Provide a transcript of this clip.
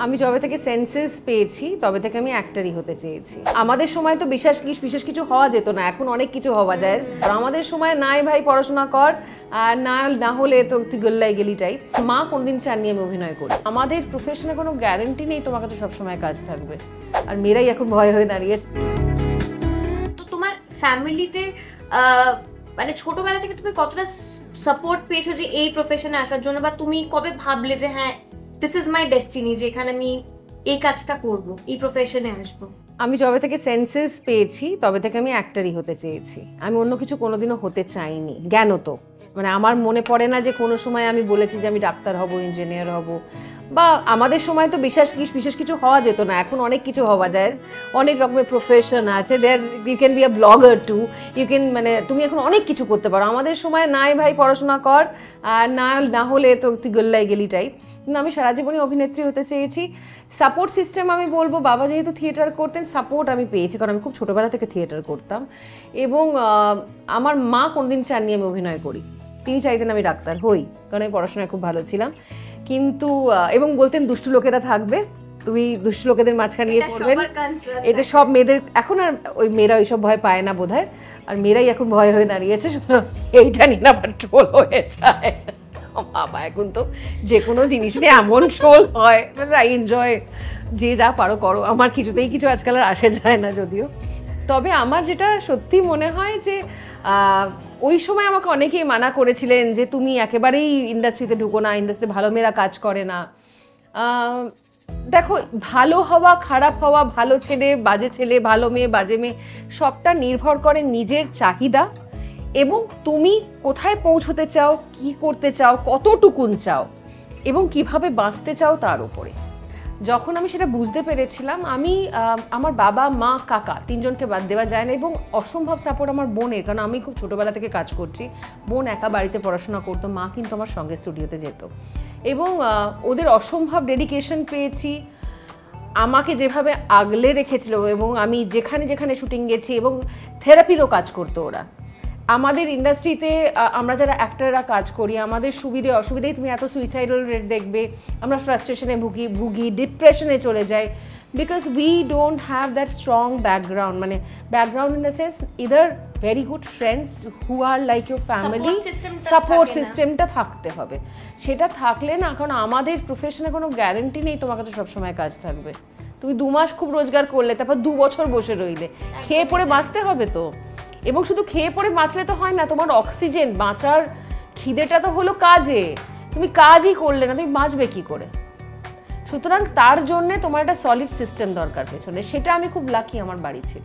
আমি যবে থেকে সেন্সেস পেয়েছি তবে থেকে আমি অ্যাক্টরই হতে চেয়েছি। আমাদের সময় তো বিশেষ কিছু হওয়া যেত না, এখন অনেক কিছু হওয়া যায়। আর আমাদের সময় নাই ভাই পড়াশোনা কর, আর না হলে তো তুই গোল্লাই গেলি টাইপ। মা কোনদিন চাননি আমি অভিনয় করি। আমাদের প্রফেশনে কোনো গ্যারান্টি নেই তোমার কাছে সবসময় কাজ থাকবে, আর মেয়েরাই এখন ভয় হয়ে দাঁড়িয়েছে। তো তোমার ফ্যামিলিতে মানে ছোটবেলা থেকে তুমি কতটা সাপোর্ট পেয়েছো যে এই প্রফেশনে আসার জন্য, বা তুমি কবে ভাবলে যে হ্যাঁ দিস ইজ মাই ডেস্টিনি, যে এখানে আমি এই কাজটা করব, এই প্রফেশনে আসবো? আমি যবে থেকে সেন্সেস পেয়েছি তবে থেকে আমি অ্যাক্টরই হতে চেয়েছি। আমি অন্য কিছু কোনোদিনও হতে চাইনি। জ্ঞানত মানে আমার মনে পড়ে না যে কোনো সময় আমি বলেছি যে আমি ডাক্তার হব, ইঞ্জিনিয়ার হব, বা আমাদের সময় তো বিশেষ কিছু হওয়া যেত না, এখন অনেক কিছু হওয়া যায়। অনেক রকমের প্রফেশন আছে, there you can be a blogger too, you can মানে তুমি এখন অনেক কিছু করতে পারো। আমাদের সময় নাই ভাই পড়াশোনা কর, আর না হলে তো তুই গোল্লাই গেলি টাইপ। কিন্তু আমি সারা জীবনই অভিনেত্রী হতে চেয়েছি। সাপোর্ট সিস্টেম আমি বলবো, বাবা যেহেতু থিয়েটার করতেন, সাপোর্ট আমি পেয়েছি, কারণ আমি খুব ছোটোবেলা থেকে থিয়েটার করতাম। এবং আমার মা কোনোদিন চাননি আমি অভিনয় করি, তিনি চাইতেন আমি ডাক্তার হই, কারণ আমি পড়াশোনায় খুব ভালো ছিলাম। কিন্তু এবং বলতেন দুষ্টু লোকেরা থাকবে, তুমি দুষ্টু লোকেদের মাঝখানে গিয়ে পড়বেন, এটা সব মেয়েদের। এখন আর ওই মেয়েরা ওইসব ভয় পায় না বোধহয়, আর মেয়েরাই এখন ভয় হয়ে দাঁড়িয়েছে, সুতরাং এইটা নিয়ে আবার ট্রোল হয়ে যায়। বাবা এখন তো যে কোনো জিনিস নিয়ে এমন ট্রোল হয়, আই এনজয়, যে যা পারো করো, আমার কিছুতেই কিছু আজকাল আর আসে যায় না যদিও। তবে আমার যেটা সত্যি মনে হয় যে ওই সময় আমাকে অনেকেই মানা করেছিলেন যে তুমি একেবারেই ইন্ডাস্ট্রিতে ঢুকো না, ইন্ডাস্ট্রিতে ভালো মেয়েরা কাজ করে না। দেখো, ভালো হওয়া খারাপ হওয়া, ভালো ছেলে ভালো মেয়ে বাজে মেয়ে, সবটা নির্ভর করে নিজের চাহিদা এবং তুমি কোথায় পৌঁছতে চাও, কি করতে চাও, কতটুকুন চাও এবং কিভাবে বাঁচতে চাও তার উপরে। যখন আমি সেটা বুঝতে পেরেছিলাম, আমি আমার বাবা মা কাকা তিনজনকে বাদ দেওয়া যায় না, এবং অসম্ভব সাপোর্ট আমার বোনের, কারণ আমি খুব ছোটোবেলা থেকে কাজ করছি। বোন একা বাড়িতে পড়াশোনা করতো, মা কিন্তু আমার সঙ্গে স্টুডিওতে যেত, এবং ওদের অসম্ভব ডেডিকেশন পেয়েছি। আমাকে যেভাবে আগলে রেখেছিল, এবং আমি যেখানে শুটিং গেছি, এবং থেরাপিরও কাজ করতো ওরা। আমাদের ইন্ডাস্ট্রিতে আমরা যারা অ্যাক্টররা কাজ করি, আমাদের সুবিধে অসুবিধাই তুমি এত সুইসাইডাল রেট দেখবে, আমরা ফ্রাস্ট্রেশনে ভুগি, ডিপ্রেশনে চলে যাই, because we don't have that strong background, মানে background in the sense either very good friends who are like your family, support সিস্টেমটা থাকতে হবে। সেটা থাকলে না, কারণ আমাদের প্রফেশনে কোনো গ্যারান্টি নেই তোমার কাছে সবসময় কাজ থাকবে। তুমি 2 মাস খুব রোজগার করলে, তারপর 2 বছর বসে রইলে, খেয়ে পড়ে বাঁচতে হবে তো। এবং শুধু খেয়ে পড়ে বাঁচলে তো হয় না, তোমার অক্সিজেন, বাঁচার খিদেটা তো হলো কাজে। তুমি কাজই করলে না, তুমি বাঁচবে কি করে? সুতরাং তার জন্যে তোমার একটা সলিড সিস্টেম দরকার পেছনে। সেটা আমি খুব লাকি আমার বাড়ি ছিল।